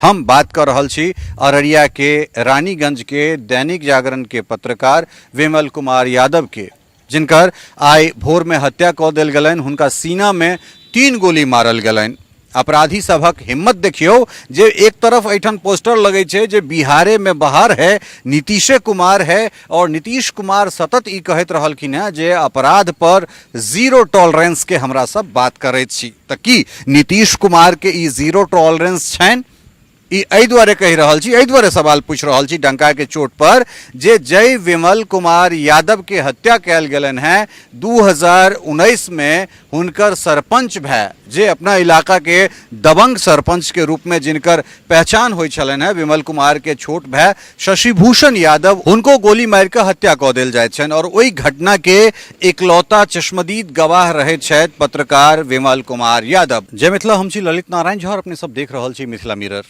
हम बात कर रहल छी अररिया के रानीगंज के दैनिक जागरण के पत्रकार विमल कुमार यादव के, जिनकर आइ भोर में हत्या कऽ देल गेलनि। हुनका सीना में 3 गोली मारल गेलनि। अपराधी सबक हिम्मत देखियो जे एक तरफ ऐठन पोस्टर लगे छे जे बिहारे में बहार है, नीतीशे कुमार है, और नीतीश कुमार सतत ई कहत रहलखिन है जे अपराध पर जीरो टॉलरेंस के हमरा सब बात करैत छी। त की नीतीश कुमार के ई जीरो टॉलरेंस छनि? ई एहि दुआरे कहि रहल छी, एहि दुआरे सवाल पूछ रहल छी डंका के चोट पर जे जय विमल कुमार यादव के हत्या कयल गेलनि हैं 2019 में हुनकर सरपंच भय, जे अपना इलाका के दबंग सरपंच के रूप में जिनकर पहचान होइ छलनि हैं, विमल कुमार के छोट भय शशिभूषण यादव, हुनको गोली मारि के हत्या कऽ देल जाइत छनि। और ओहि घटना के इकलौता चश्मदीद गवाह रहे छथि पत्रकार विमल कुमार यादव। जय मिथिला, हम छी ललित नारायण झा और अपने सब देख रहल छी मिथिला मिरर।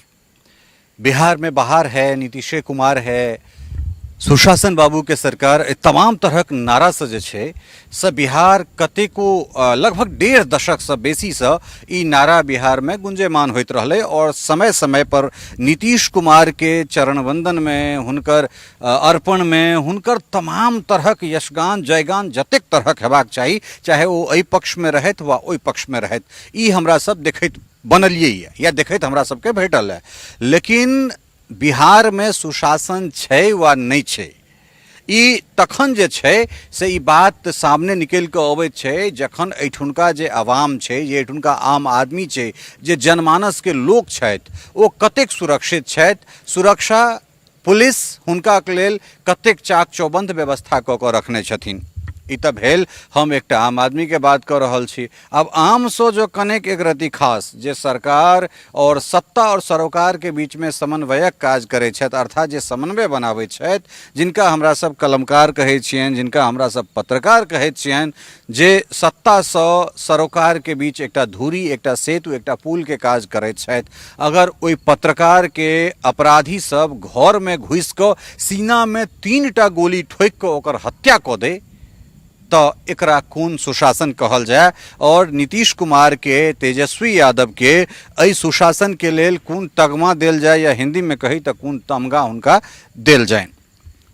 बिहार में बहार है, नीतीशे कुमार है, सुशासन बाबू के सरकार, तमाम तरहक नारा से जे छै से बिहार कतेको लगभग 1.5 दशक से बेसी से ई नारा बिहार में गुंजयमान होइत रहले। और समय समय पर नीतीश कुमार के चरण वंदन में, हुनकर अर्पण में, हुनकर तमाम तरहक यशगान जयगान जतेक तरहक हेबाक चाही, चाहे ओ एहि पक्ष में रहत वा ओहि पक्ष में रहत, ई हमरा सब देखैत बनलिए या देखैत हमरा सबके भेटल है। लेकिन बिहार में सुशासन छै वा नहीं छै, ई तखन जे छै से ई बात सामने निकल के अबैत छै जखन एठुनका जे आवाम छै, जे एठुनका आम आदमी छै, जे जनमानस के लोक छथि, ओ कतेक सुरक्षित छथि। सुरक्षा पुलिस हुनका के लेल कतेक चाक चौबंद व्यवस्था कऽ कऽ रखने छथिन। ई तऽ भेल हम एकटा आम आदमी के बात कर रहल छी। अब आम सो जो कनेक एक रति खास जे सरकार और सत्ता और सरोकार के बीच में समन्वयक काज करे छथि, अर्थात जे समन्वय बनाबै छथि, जिनका हमरा सब कलमकार कहै छियनि, जिनका हमरा सब पत्रकार कहैत छियनि, जे सत्ता सँ सरोकार के बीच एकटा धुरी, एकटा सेतु, एकटा पुल के काज करैत छथि। अगर ओहि पत्रकार के अपराधी सब घर में घुसि कऽ सीना में 3टा गोली ठोकि कऽ ओकर हत्या कऽ दे तो एकरा कोन सुशासन कहल जाए? और नीतीश कुमार के, तेजस्वी यादव के एहि सुशासन के लेल कोन तगमा देल जाए, या हिंदी में कही तो कोन तमगा हुनका देल जाए?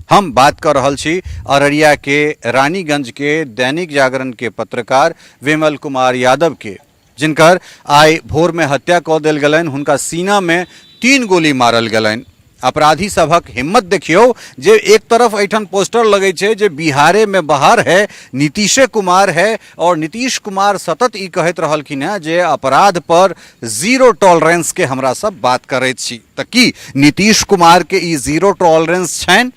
हम बात कर रहल छी अररिया के रानीगंज के दैनिक जागरण के पत्रकार विमल कुमार यादव के, जिनकर आइ भोर में हत्या कऽ देल गेलनि। हुनका सीना में 3 गोली मारल गेलनि। अपराधी सबक हिम्मत देखियो जे एक तरफ ऐठन पोस्टर लगे छे जे बिहारे में बहार है, नीतीशे कुमार है, और नीतीश कुमार सतत ई कहत रहलखिन है जे अपराध पर जीरो टॉलरेंस के हमरा सब बात करैत छी। त की नीतीश कुमार के ई जीरो टॉलरेंस छनि?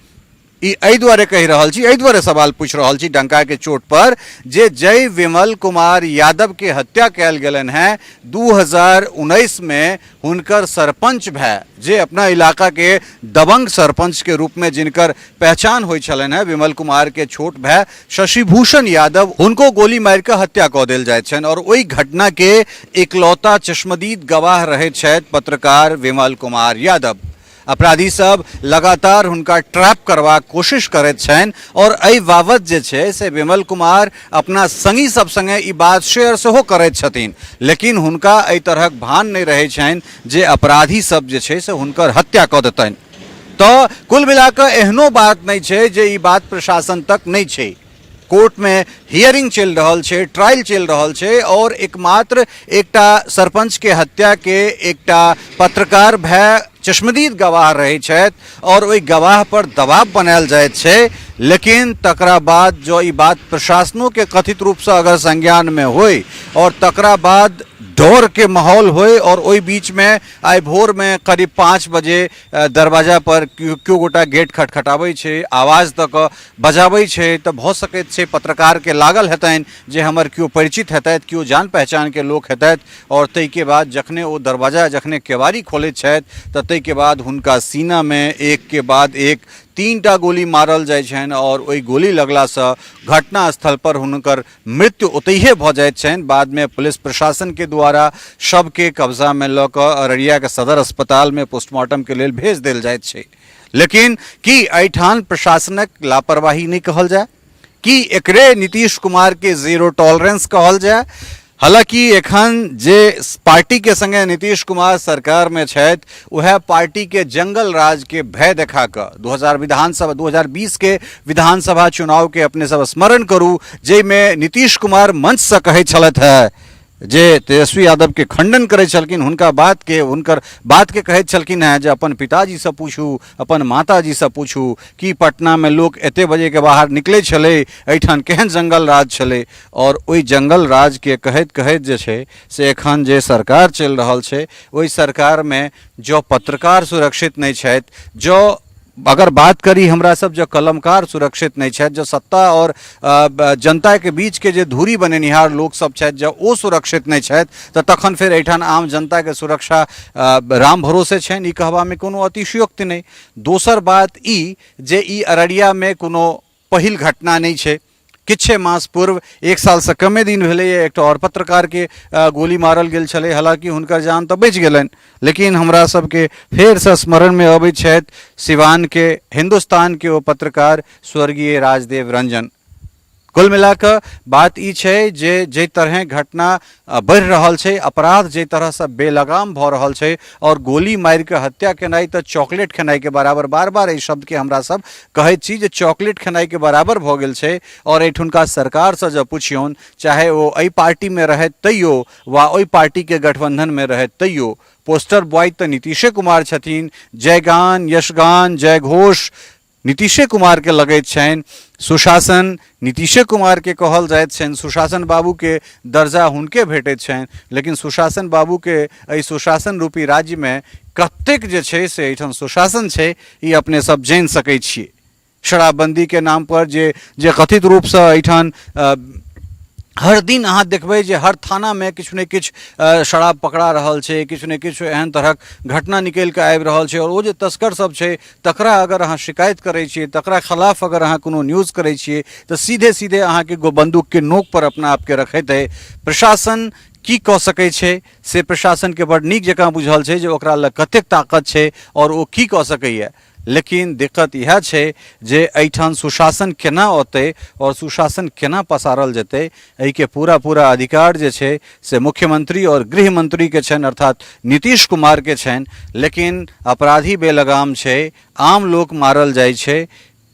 ई एहि दुआरे कहि रहल छी, एहि दुआरे सवाल पूछ रहल छी डंका के चोट पर जे जय विमल कुमार यादव के हत्या कयल गेलनि हैं 2019 में हुनकर सरपंच भय, जे अपना इलाका के दबंग सरपंच के रूप में जिनकर पहचान होइ छलनि हैं, विमल कुमार के छोट भय शशिभूषण यादव, हुनको गोली मारि के हत्या कऽ देल जाइत छनि। और ओहि घटना के इकलौता चश्मदीद गवाह रहे छथि पत्रकार विमल कुमार यादव। अपराधी सब लगातार हुनका ट्रैप करवा कोशिश करैत छनि, और एहि बाबत जे छै से विमल कुमार अपना संगी सब संगे ई बात शेयर सेहो करैत छथिन, लेकिन हुनका एहि तरहक भान नहीं रहै छनि जे अपराधी सब जे छै से हुनकर हत्या कऽ देतनि। तो कुल मिला कऽ एहनो बात नहीं छै जे ई बात प्रशासन तक नहीं छै। कोर्ट में हियरिंग चल रहल छे, ट्रायल चल रहल छे, और एकमात्र एकटा सरपंच के हत्या के एकटा पत्रकार भय चश्मदीद गवाह रहे छथि, और ओहि गवाह पर दबाव बनायल जाइत छे। लेकिन तकरा बाद जो ई बात प्रशासनों के कथित रूप से अगर संज्ञान में होय, और तकरा बाद डर के माहौल होय, और ओहि बीच में आइ भोर में करीब 5 बजे दरवाजा पर क्यों गोटा गेट खटखटाबै छै, आवाज तक बजाबै छै, तो भऽ सकैत छै पत्रकार के लागल हेतनि जे हमर क्यों परिचित हेतैथ, क्यों जान पहचान के लोक हेतैथ। और तै के बाद जखने ओ दरवाजा, जखने केवारी खोलैत छथि, तऽ तै के बाद हुनका सीना में एक के बाद एक 3टा गोली मारल जाय छनि, और ओहि गोली लगला से घटना स्थल पर हुनकर मृत्यु ओतहिए भऽ जाइत छनि। बाद में पुलिस प्रशासन के द्वारा शव के कब्जा में लऽ कऽ अररिया के सदर अस्पताल में पोस्टमार्टम के लेल भेज देल जाइत छै। लेकिन की एहिठाम प्रशासनक लापरवाही नहीं कहल जाए? कि एकरे नीतीश कुमार के जीरो टॉलरेंस कहल जाए? हालांकि एखन जे पार्टी के संगे नीतीश कुमार सरकार में छथि वह पार्टी के जंगल राज के भय देखा कर 2020 के विधानसभा चुनाव के अपने सब स्मरण करू, जाहिमे नीतीश कुमार मंच से कहै छलथि है जे तेजस्वी यादव के खंडन करे छलखिन, हुनकर बात के कहैत छलखिन है जे अपन पिताजी से पूछू, अपन माताजी से पूछू कि पटना में लोग एते बजे के बाहर निकले छले, एठान केहन जंगल राज छले। और ओई जंगल राज के कहैत कहैत जे छै से एखन जे सरकार चल रहल छै ओई सरकार में जो पत्रकार सुरक्षित नहीं छथि, जो अगर बात करी हमरा सब जो कलमकार सुरक्षित नहीं छथि, जो सत्ता और जनता के बीच के जे धूरी बनेनिहार लोग सब छथि जो ओ सुरक्षित नहीं छथि, तो तखन फिर एठान आम जनता के सुरक्षा राम भरोसे छनि, ई कहबा में कोनो अतिशयोक्ति नहीं। दोसर बात ई जे ई अररिया में कोनो पहिल घटना नहीं छै। किछे मास पूर्व 1 साल से कमे दिन भेले एक और पत्रकार के गोली मारल गेल छले, हालांकि हुनकर जान तो बच गेलन, लेकिन हमरा सबके फेर से स्मरण में अबैत छथि सिवान के हिंदुस्तान के वो पत्रकार स्वर्गीय राजदेव रंजन। कुल मिलाकर बात ई छै जे तरह घटना बढ़ रहल छै, अपराध जे तरह से बेलगाम भ रहल छै और गोली मार के हत्या केनाई तो चॉकलेट खेनाई के बराबर, बार बार एहि शब्द के हमरा सब कहैत छी जे चॉकलेट खेनाई के बराबर भ गेल छै। और एठुनका सरकार से जब पूछियौन, चाहे वो एहि पार्टी में रहैत तैयो वा ओहि पार्टी के गठबंधन में रहैत तैयो, पोस्टर बॉय तो नीतीशे कुमार छथिन, जयगान यशगान जय घोष नीतीशे कुमार के लगैत छनि, सुशासन नीतीशे कुमार के कहल जाइत छनि, सुशासन बाबू के दर्जा हुनके भेटैत छनि। लेकिन सुशासन बाबू के एहि सुशासन रूपी राज्य में कतेक जे छै से एहिठाम सुशासन छै ई अपने सब जानि सकै छियै। शराबबंदी के नाम पर जे कथित रूप से एहिठाम हर दिन अहाँ देखबै जे हर थाना में किछु ने किछु शराब पकड़ा रहल छै, किछु ने किछु एहन तरहक घटना निकल के आबि रहल छै। और वो जे तस्कर सब छै तकरा अगर अहाँ शिकायत करै छियै, तकरा खिलाफ अगर अहाँ कोनो न्यूज़ करै छियै तो सीधे सीधे अहाँ के बंदूक के नोक पर अपना आप के रखैत है। प्रशासन की कऽ सकै छै से प्रशासन के बड़ नीक जकाँ बुझल छै जे ओकरा लग कतेक ताकत छै और ओ की कऽ सकैए। लेकिन दिक्कत यह छै जे एहिठाम सुशासन केना औतै और सुशासन केना पसारल जेतै, एहि के पूरा अधिकार जे छै से मुख्यमंत्री और गृह मंत्री के छनि, अर्थात नीतीश कुमार के छनि। लेकिन अपराधी बेलगाम छै, आम लोग मारल जाइ छै,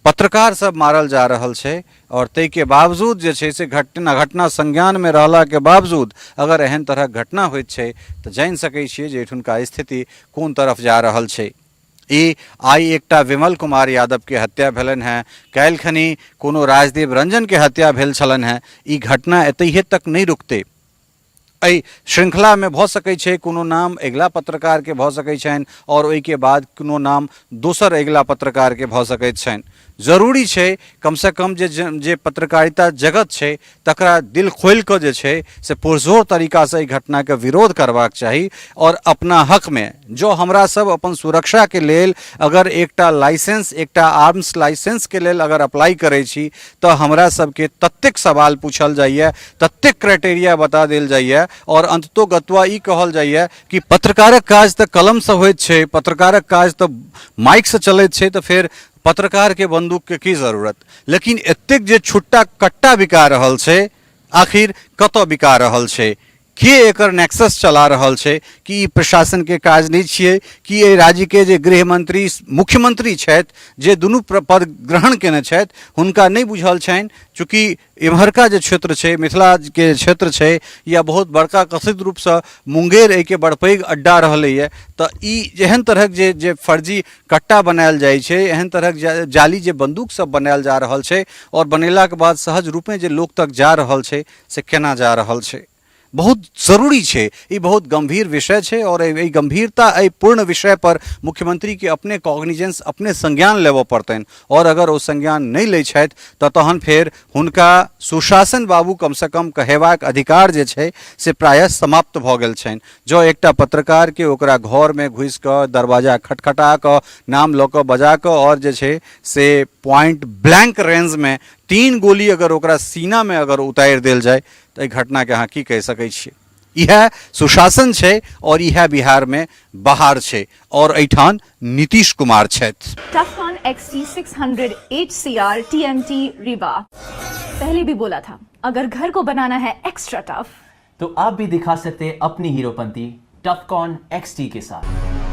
पत्रकार सब मारल जा रहल छै और तै के बावजूद जे छै से घटना संज्ञान में रहला के बावजूद अगर एहन तरह घटना होइत छै तो जानि सकै छियै जे एठुनका स्थिति कोन तरफ जा रहल छै। ई आई एकटा विमल कुमार यादव के हत्या भेलन है, काल्हि कोनो राजदेव रंजन के हत्या भेल छलन है। ई घटना एतहिए तक नहीं रुकते, एहि श्रृंखला में भ सकै छै कोनो नाम अगिला पत्रकार के भ सकै छनि और ओहि के बाद कोनो नाम दोसर अगिला पत्रकार के भ सकैत छनि। जरूरी छै कम से कम जे पत्रकारिता जगत छै तकरा दिल खोल के जे छै से पुरजोर तरीका से घटना के विरोध करबाक चाही। और अपना हक में जो हमरा सब अपन सुरक्षा के लेल अगर एकटा लाइसेंस, एकटा आर्म्स लाइसेंस के लेल अगर अप्लाई करै छी तो हमरा सब के ततेक सवाल पूछल जाइए, ततेक क्राइटेरिया बता देल जाइए और अंततोगत्वा ई कहल जाइए कि पत्रकारक काज तो कलम से होइत छै, पत्रकारक काज तो माइक से चलैत छै, तो फिर पत्रकार के बंदूक के की जरूरत। लेकिन एतेक जे छुट्टा कट्टा बिका रहल छै, आखिर कतऽ बिका रहल छै, के एकर नेक्सस चला रहल छै कि प्रशासन के काज नहीं छिए कि एहि राज्य के जे गृह मंत्री मुख्यमंत्री छथि जे दुनू पद ग्रहण केने छथि हुनका नहीं बुझल छनि। चूँकि इम्हरका जे क्षेत्र छै, मिथिला के क्षेत्र छै, या बहुत बड़का कथित रूप से मुंगेर एहि के बड़ पैघ अड्डा रहलैए, तो ई एहन तरहक जे फर्जी कट्टा बनायल जाइ छै, एहन तरहक जाली जे बंदूक सब बनायल जा रहल छै और बनेला के बाद सहज रूपे जे लोक तक जा रहल छै से केना जा रहल छै, बहुत जरूरी छै। ई बहुत गंभीर विषय छै और एहि गंभीरता एहि पूर्ण विषय पर मुख्यमंत्री के अपने कॉग्निजेंस, अपने संज्ञान लेबऽ पड़तनि। और अगर ओ संज्ञान नहीं लै छथि तऽ तहन फेर हुनका सुशासन बाबू कम से कम कहेबाक अधिकार जे छै से प्रायः समाप्त भऽ गेल छनि। जो एकटा पत्रकार के ओकरा घर में घुसि कऽ दरवाजा खटखटा कऽ नाम लऽ कऽ बजा कऽ और जे छै से पॉइंट ब्लैंक रेंज में 3 गोली अगर ओकरा सीना में अगर उतारि देल जाए तो घटना के अहाँ की कह सकै छियै। यह सुशासन छै और यह बिहार में बाहर छै और एठान नीतीश कुमार छथि। टफकॉन XT 600 HCR TMT रिबा। पहले भी बोला था, अगर घर को बनाना है एक्स्ट्रा टफ तो आप भी दिखा सकते हैं अपनी हीरोपंती टफकॉन XT के साथ।